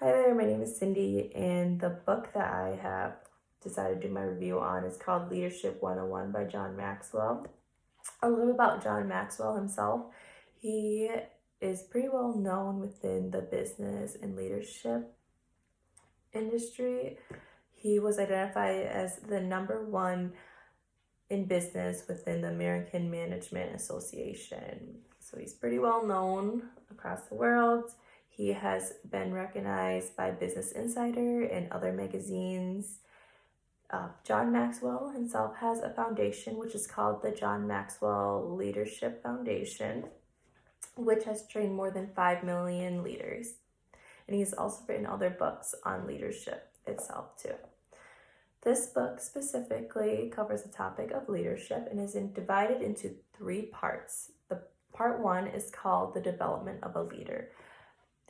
Hi there, my name is Cindy, and the book that I have decided to do my review on is called Leadership 101 by John Maxwell. A little about John Maxwell himself. He is pretty well known within the business and leadership industry. He was identified as the number one in business within the American Management Association. So he's pretty well known across the world. He has been recognized by Business Insider and other magazines. John Maxwell himself has a foundation which is called the John Maxwell Leadership Foundation, which has trained more than 5 million leaders. And he's also written other books on leadership itself too. This book specifically covers the topic of leadership and is divided into 3 parts. The part 1 is called the development of a leader.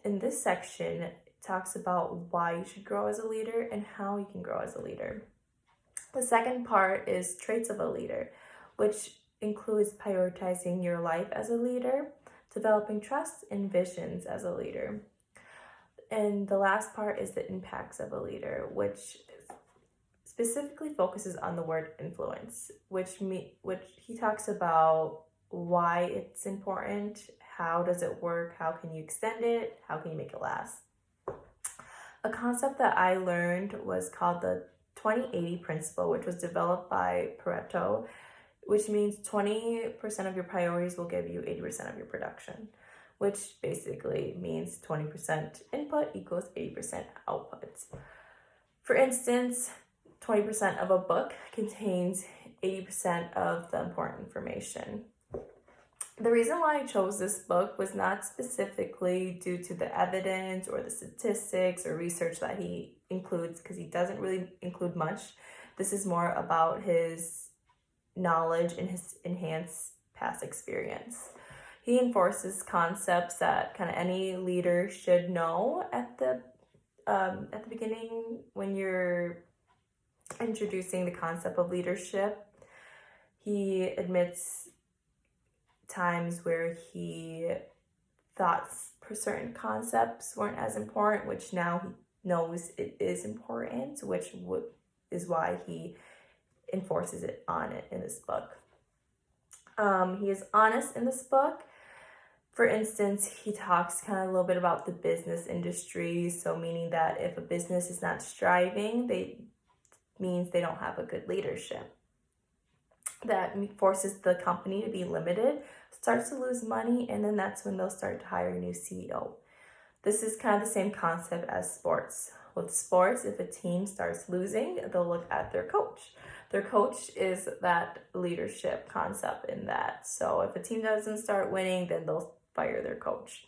In this section, it talks about why you should grow as a leader and how you can grow as a leader. The second part is traits of a leader, which includes prioritizing your life as a leader, developing trust and visions as a leader. And the last part is the impacts of a leader, which specifically focuses on the word influence, which he talks about why it's important, how does it work, how can you extend it, how can you make it last. A concept that I learned was called the 20-80 principle, which was developed by Pareto, which means 20% of your priorities will give you 80% of your production, which basically means 20% input equals 80% output. For instance, 20% of a book contains 80% of the important information. The reason why I chose this book was not specifically due to the evidence or the statistics or research that he includes, because he doesn't really include much. This is more about his knowledge and his enhanced past experience. He enforces concepts that kind of any leader should know at the beginning when you're introducing the concept of leadership. He admits times where he thought certain concepts weren't as important, which now he knows it is important, which is why he enforces it on it in this book. He is honest in this book. For instance, he talks kind of a little bit about the business industry, so meaning that if a business is not striving, means they don't have a good leadership. That forces the company to be limited, starts to lose money, and then that's when they'll start to hire a new CEO. This is kind of the same concept as sports. With sports, if a team starts losing, they'll look at their coach. Their coach is that leadership concept in that. So if a team doesn't start winning, then they'll fire their coach.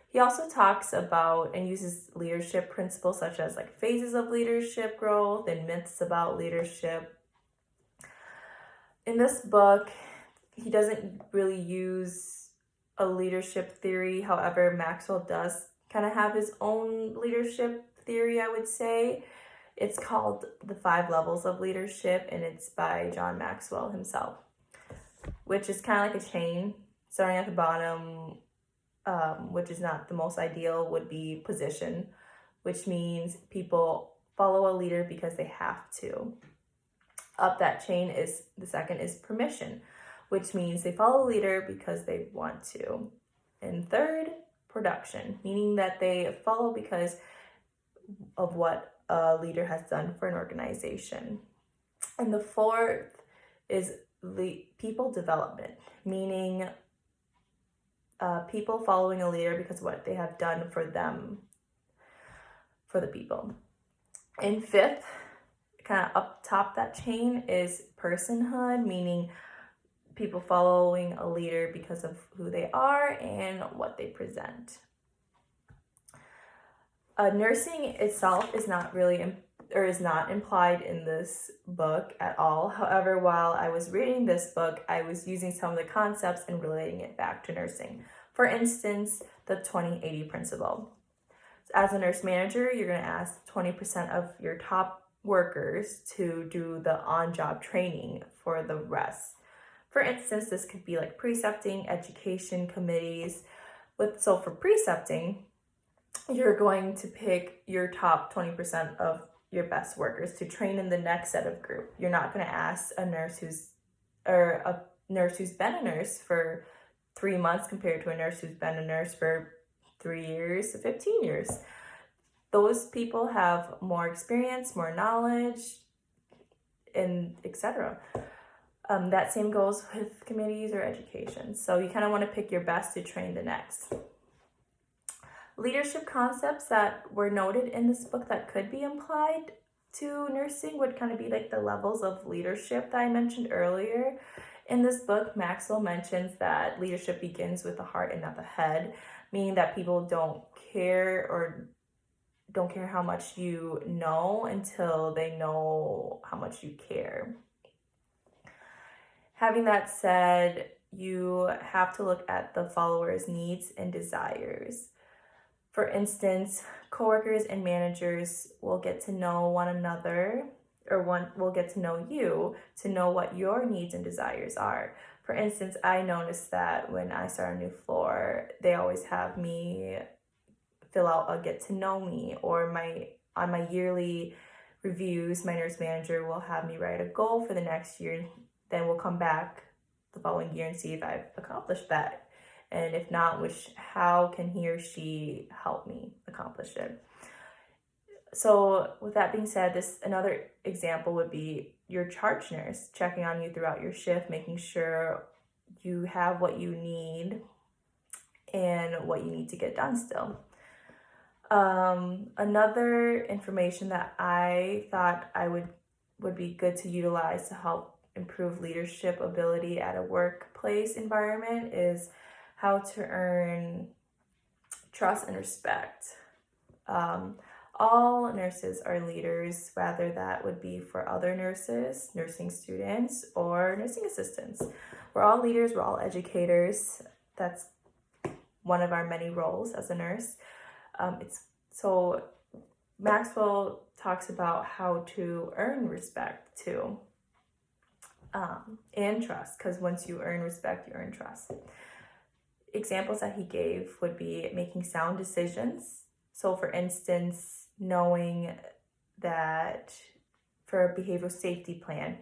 He also talks about and uses leadership principles such as like phases of leadership growth and myths about leadership. In this book, he doesn't really use a leadership theory. However, Maxwell does kind of have his own leadership theory, I would say. It's called The 5 Levels of Leadership, and it's by John Maxwell himself, which is kind of like a chain. Starting at the bottom, which is not the most ideal, would be position, which means people follow a leader because they have to. Up that chain is the second is permission, which means they follow a leader because they want to. And third, production, meaning that they follow because of what a leader has done for an organization. And the fourth is people development, meaning people following a leader because of what they have done for them, for the people. And fifth, kind of up top that chain, is personhood, meaning people following a leader because of who they are and what they present. Nursing itself is not implied in this book at all. However, while I was reading this book, I was using some of the concepts and relating it back to nursing. For instance, the 20-80 principle. As a nurse manager, you're going to ask 20% of your top workers to do the on-job training for the rest. For instance, this could be like precepting, education committees. So for precepting, you're going to pick your top 20% of your best workers to train in the next set of group. You're not going to ask a nurse who's been a nurse for 3 months compared to a nurse who's been a nurse for 3 years to 15 years. Those people have more experience, more knowledge, and etc. That same goes with committees or education. So you kind of want to pick your best to train the next. Leadership concepts that were noted in this book that could be applied to nursing would kind of be like the levels of leadership that I mentioned earlier. In this book, Maxwell mentions that leadership begins with the heart and not the head, meaning that people don't care how much you know until they know how much you care. Having that said, you have to look at the followers' needs and desires. For instance, coworkers and managers will get to know one another, or one will get to know you to know what your needs and desires are. For instance, I noticed that when I start a new floor, they always have me fill out a get to know me, or on my yearly reviews, my nurse manager will have me write a goal for the next year. Then we'll come back the following year and see if I've accomplished that. And if not, how can he or she help me accomplish it? So with that being said, another example would be your charge nurse checking on you throughout your shift, making sure you have what you need and what you need to get done still. Another information that I thought would be good to utilize to help improve leadership ability at a workplace environment is how to earn trust and respect. All nurses are leaders, whether that would be for other nurses, nursing students, or nursing assistants. We're all leaders, we're all educators. That's one of our many roles as a nurse. So Maxwell talks about how to earn respect too, and trust, because once you earn respect, you earn trust. Examples that he gave would be making sound decisions. So for instance, knowing that for a behavioral safety plan,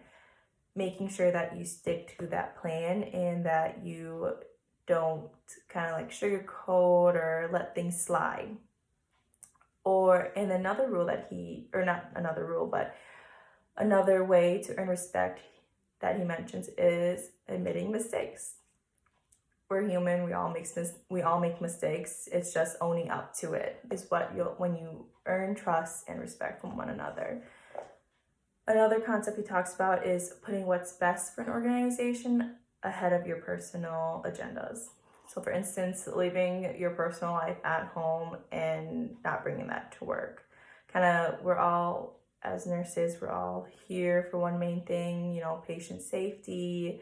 making sure that you stick to that plan and that you don't kind of like sugarcoat or let things slide. And another rule another way to earn respect that he mentions is admitting mistakes. We're human. We all make mistakes. It's just owning up to it is when you earn trust and respect from one another. Another concept he talks about is putting what's best for an organization ahead of your personal agendas. So for instance, leaving your personal life at home and not bringing that to work. We're all, as nurses, we're all here for one main thing, patient safety,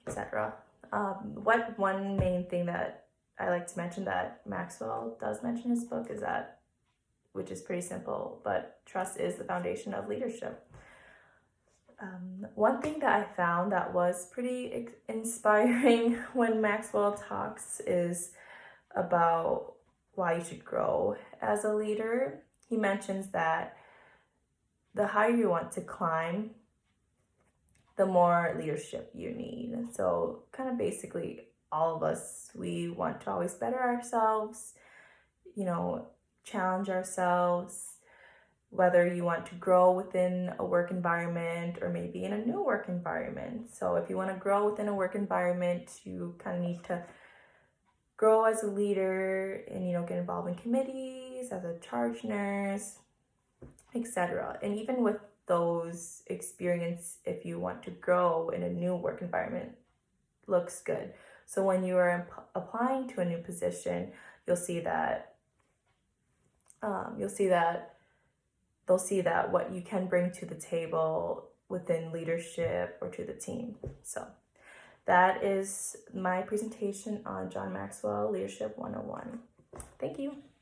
etc. One main thing that I like to mention that Maxwell does mention in his book is that, which is pretty simple, but trust is the foundation of leadership. One thing that I found that was pretty inspiring when Maxwell talks is about why you should grow as a leader. He mentions that the higher you want to climb, the more leadership you need. So kind of basically all of us, we want to always better ourselves, challenge ourselves, whether you want to grow within a work environment or maybe in a new work environment. So if you want to grow within a work environment, you kind of need to grow as a leader and, get involved in committees, as a charge nurse, etc. And even with those experience, if you want to grow in a new work environment, looks good. So when you are applying to a new position, they'll see that what you can bring to the table within leadership or to the team. So that is my presentation on John Maxwell Leadership 101. Thank you.